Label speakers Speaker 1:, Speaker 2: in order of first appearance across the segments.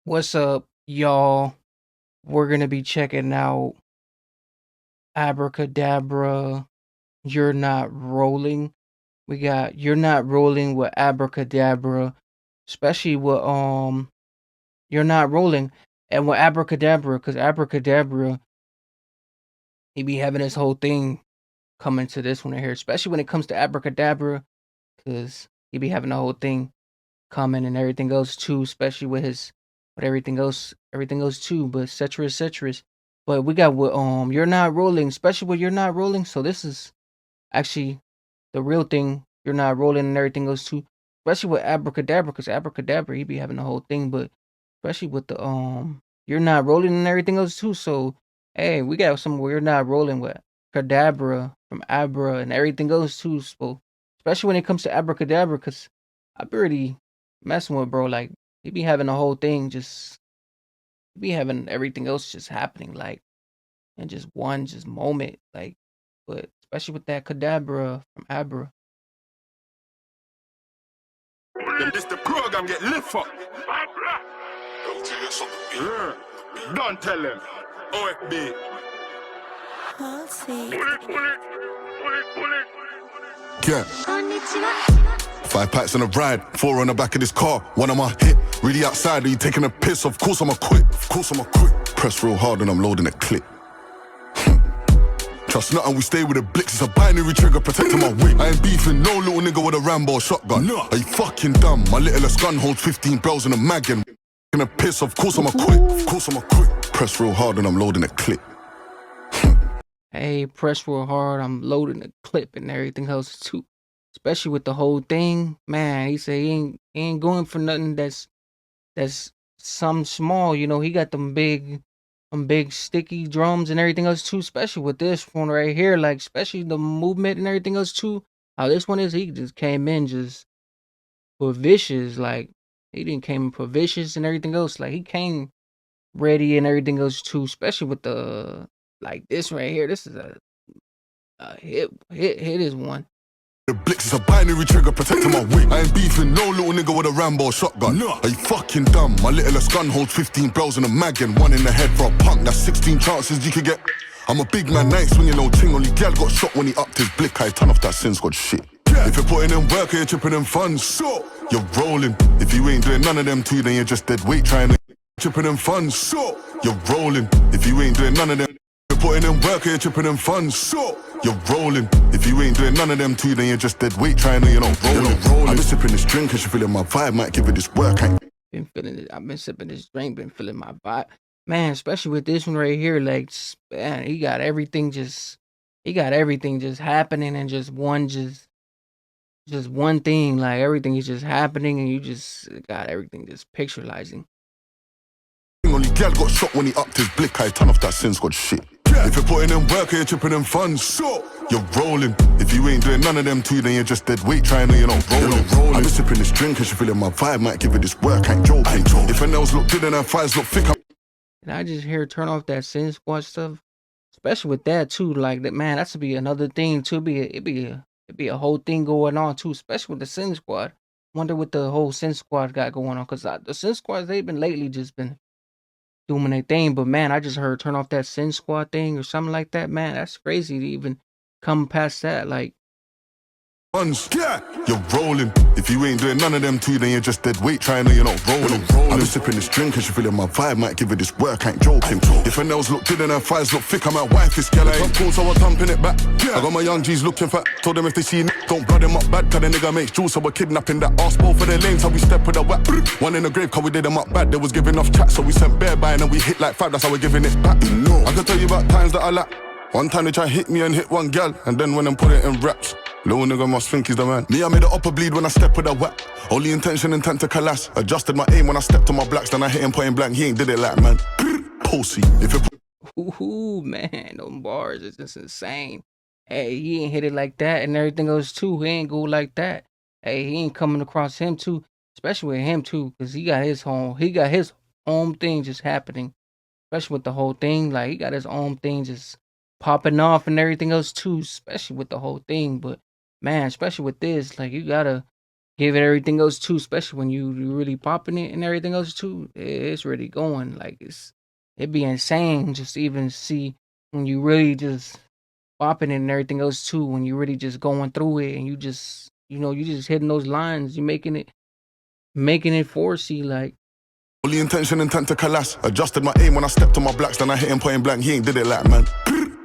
Speaker 1: What's up, y'all? We're gonna be checking out Abra Cadabra. You're not rolling. We got You're Not Rolling with Abra Cadabra, especially with You're Not Rolling and with Abra Cadabra, because Abra Cadabra, he be having this whole thing coming to this one right here, especially when it comes to Abra Cadabra, because he be having the whole thing coming and everything else too, especially with everything else too, but etc. But we got with You're Not Rolling, especially with You're Not Rolling. So this is actually the real thing. You're Not Rolling and everything else too, especially with Abracadabra, because Abracadabra he be having the whole thing, but especially with the You're Not Rolling and everything else too. So hey, we got some You're Not Rolling with Cadabra from Abra and everything else too. So especially when it comes to Abracadabra, because I be already messing with bro. Like he be having the whole thing, just he be having everything else just happening, like in just one just moment, like. But especially with that Cadabra from Abra.
Speaker 2: Then this the program get lit up. Yeah. Don't tell them. OFB. Yeah. 5 packs on a ride, 4 on the back of this car. One on my hip, really outside. Are you taking a piss? Of course I'ma quit. Press real hard and I'm loading a clip. Trust nothing, we stay with the blicks. It's a binary trigger protecting my wing. I ain't beefing no little nigga with a Rambo shotgun. No. Are you fucking dumb? My littlest gun holds 15 barrels in a mag and gonna piss. Of course I'ma quit. Press real hard and I'm loading a clip.
Speaker 1: Hey, press real hard. I'm loading the clip and everything else too. Especially with the whole thing, man. He say he ain't going for nothing that's some small. You know, he got them big sticky drums and everything else too. Especially with this one right here, like especially the movement and everything else too. How this one is, he just came in just for vicious, like he didn't came in for vicious and everything else. Like he came ready and everything else too. Especially with the like this right here. This is a hit is one.
Speaker 2: The blitz is a binary trigger protecting my wing. I ain't beefing no little nigga with a Rambo shotgun. No. Are you fucking dumb? My littlest gun holds 15 barrels in a mag and 1 in the head for a punk. That's 16 chances you could get. I'm a big man, nice when you know ting. Only gal got shot when he upped his blick. I turn off that sin squad shit. Yeah. If you're putting in work or you're chipping in funds, so you're rolling. If you ain't doing none of them two, then you're just dead weight trying to chipping in funds, so you're rolling. If you ain't doing none of them, you're putting in work or you're chipping in funds, so you're rolling. If you ain't doing none of them two, then you're just dead weight trying to, rolling. I've been sipping this drink and she feeling my vibe, might give it this work.
Speaker 1: Been feeling it. I've been sipping this drink, been feeling my vibe. Man, especially with this one right here, like man, he got everything just happening and just one thing, like everything is just happening and you just got everything just picturizing.
Speaker 2: Only gal got shot when he upped his blick. I turn off that sin squad shit. Yeah. If you're putting in work or you're chipping in funds, so you're rolling. If you ain't doing none of them two, then you're just dead weight trying to, rolling. I've been sipping this drink and she feeling my vibe, might give it this work. I ain't joking. If her nails look good and her thighs look thick,
Speaker 1: And I just hear turn off that sin squad stuff, especially with that too. Like that, man, that's to be another thing too. It'd be a whole thing going on too, especially with the sin squad. Wonder what the whole sin squad got going on, cause the sin squads they've been lately just been doing their thing. But man, I just heard turn off that sin squad thing or something like that. Man, that's crazy to even come past that. Like
Speaker 2: yeah, you're rolling. If you ain't doing none of them two, then you're just dead weight trying to, rolling. I've been sipping this drink and she feeling my vibe, might give it this work. I ain't joking. If her nails look good and her thighs look thick, I might wife this gal. I'm cool, so I'm thumping it back. Yeah. I got my young G's looking fat. Told them if they see me, don't blood them up bad. Cause the nigga makes juice, so we're kidnapping that arse. Both for their lanes, how we step with a whack. One in the grave, cause we did them up bad. They was giving off chat, so we sent bear by and we hit like 5. That's how we're giving it back. I can tell you about times that I lack. One time they try hit me and hit one gal, and then when I'm put it in raps, little nigga must think he's the man. Me, I made the upper bleed when I step with a whack. Only intention, intent to collapse. Adjusted my aim when I stepped on my blacks, then I hit him point blank. He ain't did it like man. Pussy. If you
Speaker 1: ooh, man, them bars is just insane. Hey, he ain't hit it like that and everything else too. He ain't go like that. Hey, he ain't coming across him too, especially with him too, cause he got his own thing just happening. Especially with the whole thing, like he got his own thing just popping off and everything else too, especially with the whole thing. But man, especially with this, like you gotta give it everything else too, especially when you really popping it and everything else too. It's really going like it'd be insane just to even see when you really just popping it and everything else too. When you really just going through it and you just you just hitting those lines, you making it forcey like.
Speaker 2: Only intention intent to collapse. Adjusted my aim when I stepped on my blacks, then I hit him point blank. He ain't did it like man.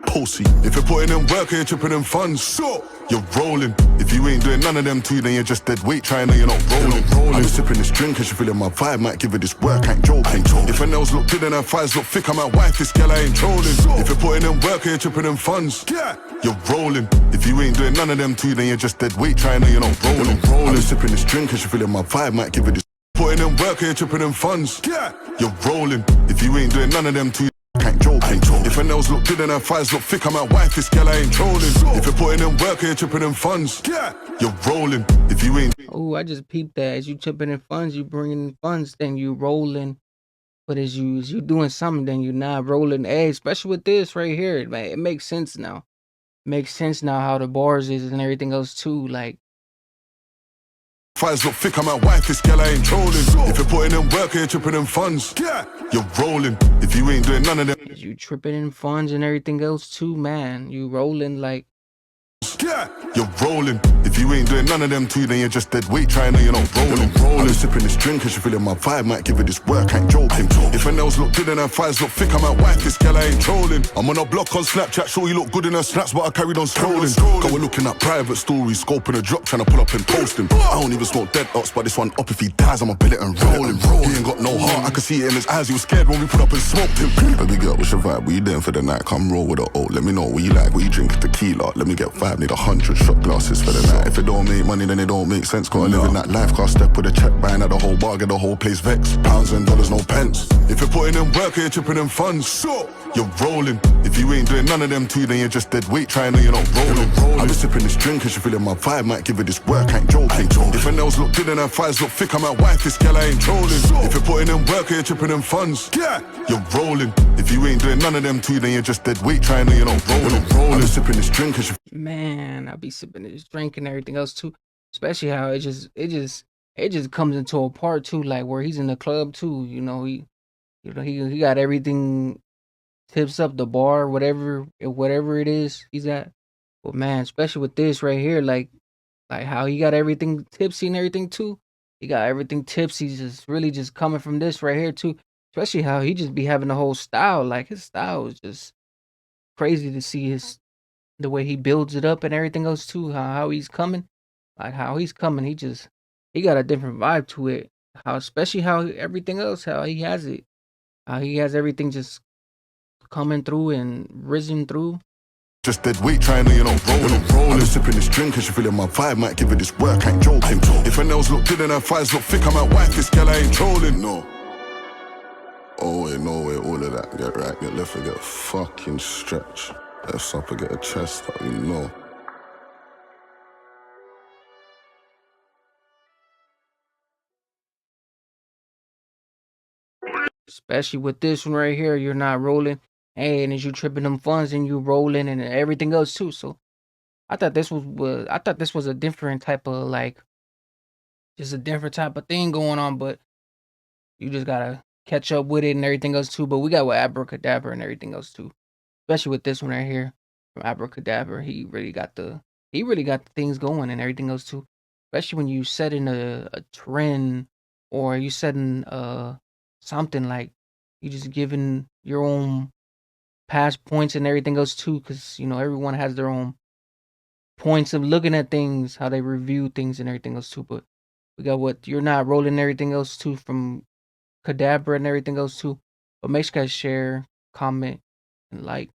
Speaker 2: Pussy. If you're putting in work, you're tripping in funds. So you're rolling. If you ain't doing none of them two, then you're just dead weight. Trying to you're not rolling. I'm just sipping this drink, cause you feeling my vibe. Might give it this work, I ain't joking. If her nails look good and her thighs look thick, I might wife this girl, I ain't trolling. If you're putting in work, you're tripping in funds. You're rolling. If you ain't doing none of them two, then you're just dead weight. Trying to you're not rolling. I'm just sipping this drink, cause you feeling my vibe. Might give it this. Putting in work, you're tripping in funds. You're rolling. If you ain't doing none of them two, can't joke. If her nails look good and her thighs look thick, I might wife this girl, I ain't trolling. If you're putting in work, you're tripping in funds. You're rolling. If you ain't.
Speaker 1: Oh, I just peeped that. As you tripping in funds, you bringing in funds, then you rolling. But as you doing something, then you not rolling. Hey, especially with this right here, man, it makes sense now. Makes sense now how the bars is and everything else too. Like,
Speaker 2: Thighs look thick, I might wife this girl, I ain't trolling. If you're putting in work, you're tripping in funds. You're rolling. If you ain't doing none of them.
Speaker 1: as you tripping in funds and everything else too, man, you rolling like.
Speaker 2: You're rolling. If you ain't doing none of them two, then you're just dead weight. Trying to you're not rolling. I'm just sipping this drink, cause you feeling my vibe. Might give it this work, I ain't joking. If her nails look good and her thighs look thick, I might wife this girl, I ain't trolling. I'm on a block on Snapchat, sure you look good in her snaps, but I carried on scrolling. Go we're looking at private stories, scoping a drop, trying to pull up and post him. I don't even smoke dead ops, but this one up, if he dies, I'ma bill it and roll him. He ain't got no heart, I could see it in his eyes, he was scared when we put up and smoked him. Baby girl, what's your vibe? What you doing for the night? Come roll with a O. Let me know what you like, what you drink, tequila. Let me get 5, need 100 shot glasses for the night. If it don't make money, then it don't make sense. Gotta live in that life, can't step with a check, buying at the whole bar, get the whole place vexed. Pounds and dollars, no pence. If you're putting in work, you're tripping in funds. So you're rolling. If you ain't doing none of them two, then you're just dead weight. Trying to you're not rolling. I'm just sipping this drink, cause you feeling my vibe. Might give it this work, I ain't joking. If her nails look good and her thighs look thick, I might wife this girl, I ain't trolling. If you're putting in work, you're tripping in funds. You're rolling. If you ain't doing none of them two, then you're just dead weight. Trying to you're not rolling. I'm just sipping this drink, cause you.
Speaker 1: Man, I be sipping this drink and everything else too. Especially how it just comes into a part too, like where he's in the club too. He got everything tips up the bar, whatever it is he's at. But man, especially with this right here, like how he got everything tipsy and everything too. He got everything tipsy, just really just coming from this right here too. Especially how he just be having the whole style. Like his style is just crazy to see the way he builds it up and everything else too. How he's coming, like how he's coming, he got a different vibe to it. How especially how everything else, how he has it, how he has everything just coming through and risen through.
Speaker 2: Just dead weight, trying to you're not rolling. I'm just sipping this drink, cause you feeling my vibe. Might give it this work, I ain't joking. If her nails look good and her thighs look thick, I might wife this girl, I ain't trolling. No. Oh wait, no way, all of that. Get right, get left, and get a fucking stretch. Left up and get a chest up, you know.
Speaker 1: Especially with this one right here, you're not rolling. Hey, and as you tripping them funds and you rolling and everything else too. So I thought this was a different type of like just a different type of thing going on, but you just gotta catch up with it and everything else too. But we got with Abra Cadabra and everything else too. Especially with this one right here from Abra Cadabra. He really got the things going and everything else too. Especially when you setting a trend or you setting something like you just giving your own past points and everything else too, because everyone has their own points of looking at things, how they review things and everything else too. But we got what you're not rolling and everything else too from Cadabra and everything else too. But make sure you guys share, comment, and like.